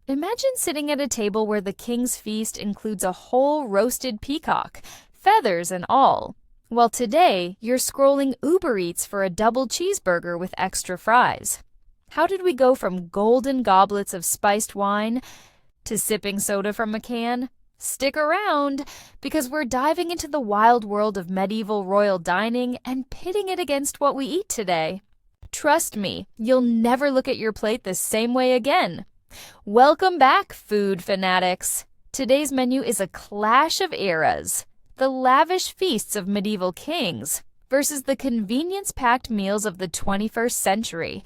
Imagine sitting at a table where the king's feast includes a whole roasted peacock, feathers and all. Well, today, you're scrolling Uber Eats for a double cheeseburger with extra fries. How did we go from golden goblets of spiced wine to sipping soda from a can? Stick around, because we're diving into the wild world of medieval royal dining and pitting it against what we eat today. Trust me, you'll never look at your plate the same way again. Welcome back, food fanatics. Today's menu is a clash of eras. The lavish feasts of medieval kings versus the convenience-packed meals of the 21st century.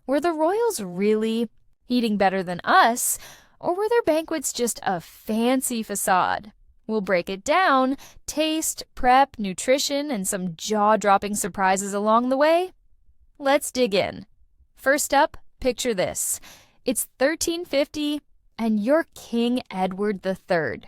Were the royals really eating better than us, or were their banquets just a fancy facade? We'll break it down, taste, prep, nutrition, and some jaw-dropping surprises along the way. Let's dig in. First up, picture this. It's 1350, and you're King Edward III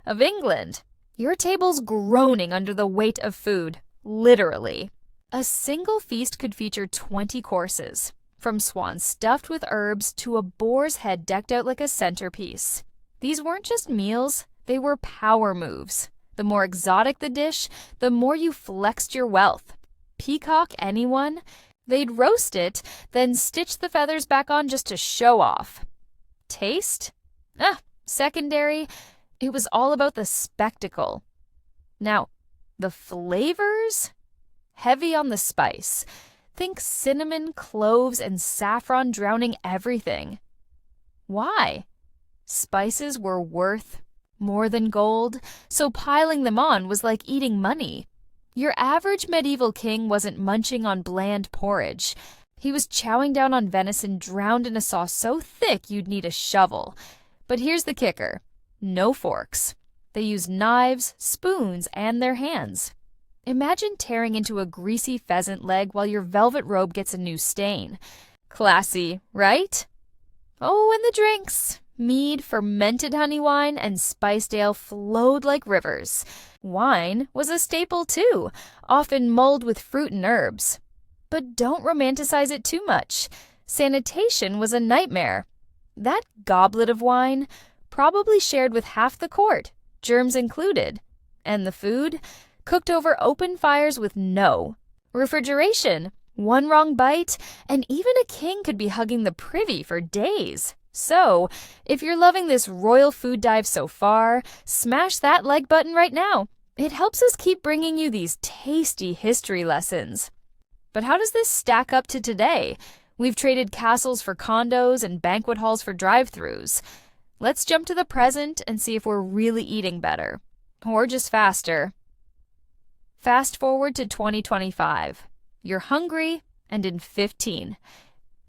of England. Your table's groaning under the weight of food, literally. A single feast could feature 20 courses, from swan stuffed with herbs to a boar's head decked out like a centerpiece. These weren't just meals, they were power moves. The more exotic the dish, the more you flexed your wealth. Peacock, anyone? They'd roast it, then stitch the feathers back on just to show off. Taste? Secondary. It was all about the spectacle. Now, the flavors? Heavy on the spice. Think cinnamon, cloves, and saffron drowning everything. Why? Spices were worth more than gold, so piling them on was like eating money. Your average medieval king wasn't munching on bland porridge. He was chowing down on venison drowned in a sauce so thick you'd need a shovel. But here's the kicker. No forks. They used knives, spoons, and their hands. Imagine tearing into a greasy pheasant leg while your velvet robe gets a new stain. Classy, right? Oh, and the drinks. Mead, fermented honey wine, and spiced ale flowed like rivers. Wine was a staple too, often mulled with fruit and herbs. But don't romanticize it too much. Sanitation was a nightmare. That goblet of wine, probably shared with half the court, germs included. And the food? Cooked over open fires with no refrigeration. One wrong bite, and even a king could be hugging the privy for days. So, if you're loving this royal food dive so far, smash that like button right now. It helps us keep bringing you these tasty history lessons. But how does this stack up to today? We've traded castles for condos and banquet halls for drive-thrus. Let's jump to the present and see if we're really eating better. Or just faster. Fast forward to 2025. You're hungry, and in 15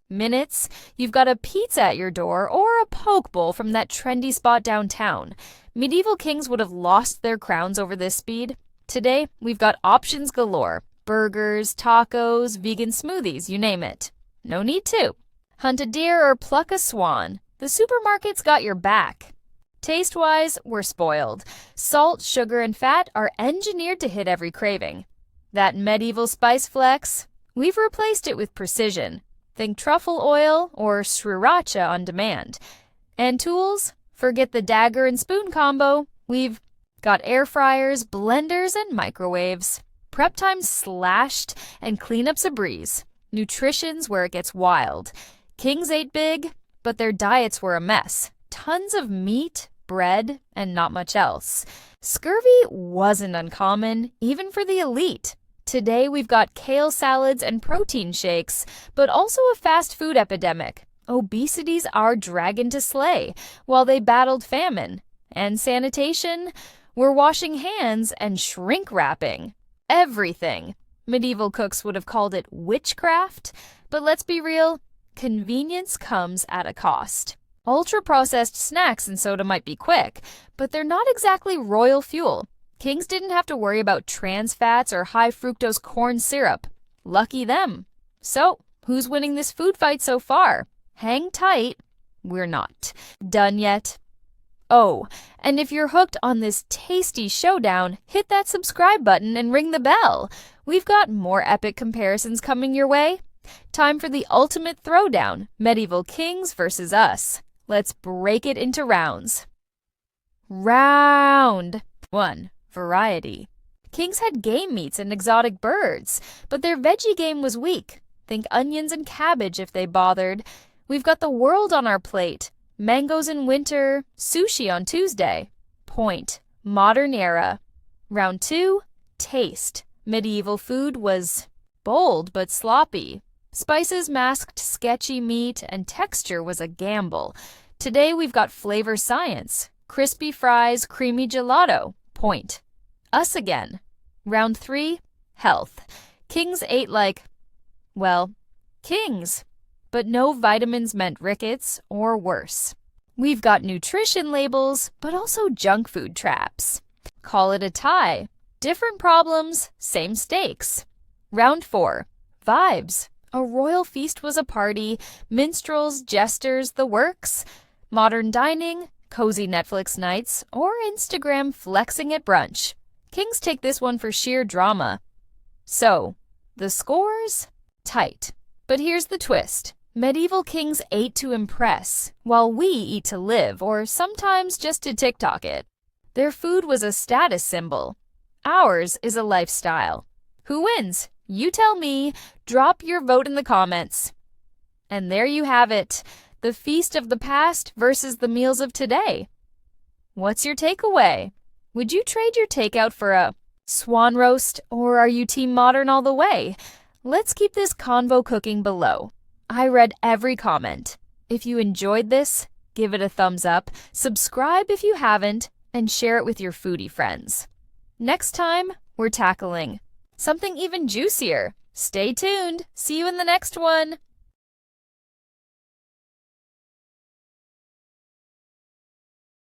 minutes, you've got a pizza at your door or a poke bowl from that trendy spot downtown. Medieval kings would have lost their crowns over this speed. Today, we've got options galore. Burgers, tacos, vegan smoothies, you name it. No need to. Hunt a deer or pluck a swan. The supermarket's got your back. Taste-wise, we're spoiled. Salt, sugar, and fat are engineered to hit every craving. That medieval spice flex, we've replaced it with precision. Think truffle oil or sriracha on demand. And tools? Forget the dagger and spoon combo. We've got air fryers, blenders, and microwaves. Prep time's slashed and cleanup's a breeze. Nutrition's where it gets wild. Kings ate big, but their diets were a mess. Tons of meat, bread, and not much else. Scurvy wasn't uncommon, even for the elite. Today, we've got kale salads and protein shakes, but also a fast food epidemic. Obesity's our dragon to slay, while they battled famine. And sanitation? We're washing hands and shrink wrapping. Everything. Medieval cooks would have called it witchcraft, but let's be real, convenience comes at a cost. Ultra-processed snacks and soda might be quick, but they're not exactly royal fuel. Kings didn't have to worry about trans fats or high fructose corn syrup. Lucky them. So, who's winning this food fight so far? Hang tight. We're not done yet. Oh, and if you're hooked on this tasty showdown, hit that subscribe button and ring the bell. We've got more epic comparisons coming your way. Time for the ultimate throwdown, medieval kings versus us. Let's break it into rounds. Round 1. Variety. Kings had game meats and exotic birds, but their veggie game was weak. Think onions and cabbage if they bothered. We've got the world on our plate. Mangoes in winter, sushi on Tuesday. Point. Modern era. Round 2. Taste. Medieval food was bold but sloppy. Spices masked sketchy meat, and texture was a gamble. Today we've got flavor science. Crispy fries, creamy gelato. Point. Us again. Round 3. Health. Kings ate like, well, kings. But no vitamins meant rickets or worse. We've got nutrition labels, but also junk food traps. Call it a tie. Different problems, same stakes. Round 4. Vibes. A royal feast was a party, minstrels, jesters, the works. Modern dining, cozy Netflix nights, or Instagram flexing at brunch. Kings take this one for sheer drama. So, the scores? Tight. But here's the twist. Medieval kings ate to impress, while we eat to live, or sometimes just to TikTok it. Their food was a status symbol. Ours is a lifestyle. Who wins? You tell me. Drop your vote in the comments. And there you have it. The feast of the past versus the meals of today. What's your takeaway? Would you trade your takeout for a Swan roast, or are you team modern all the way? Let's keep this convo cooking below. I read every comment. If you enjoyed this, give it a thumbs up, subscribe if you haven't, and share it with your foodie friends. Next time, we're tackling something even juicier. Stay tuned. See you in the next one.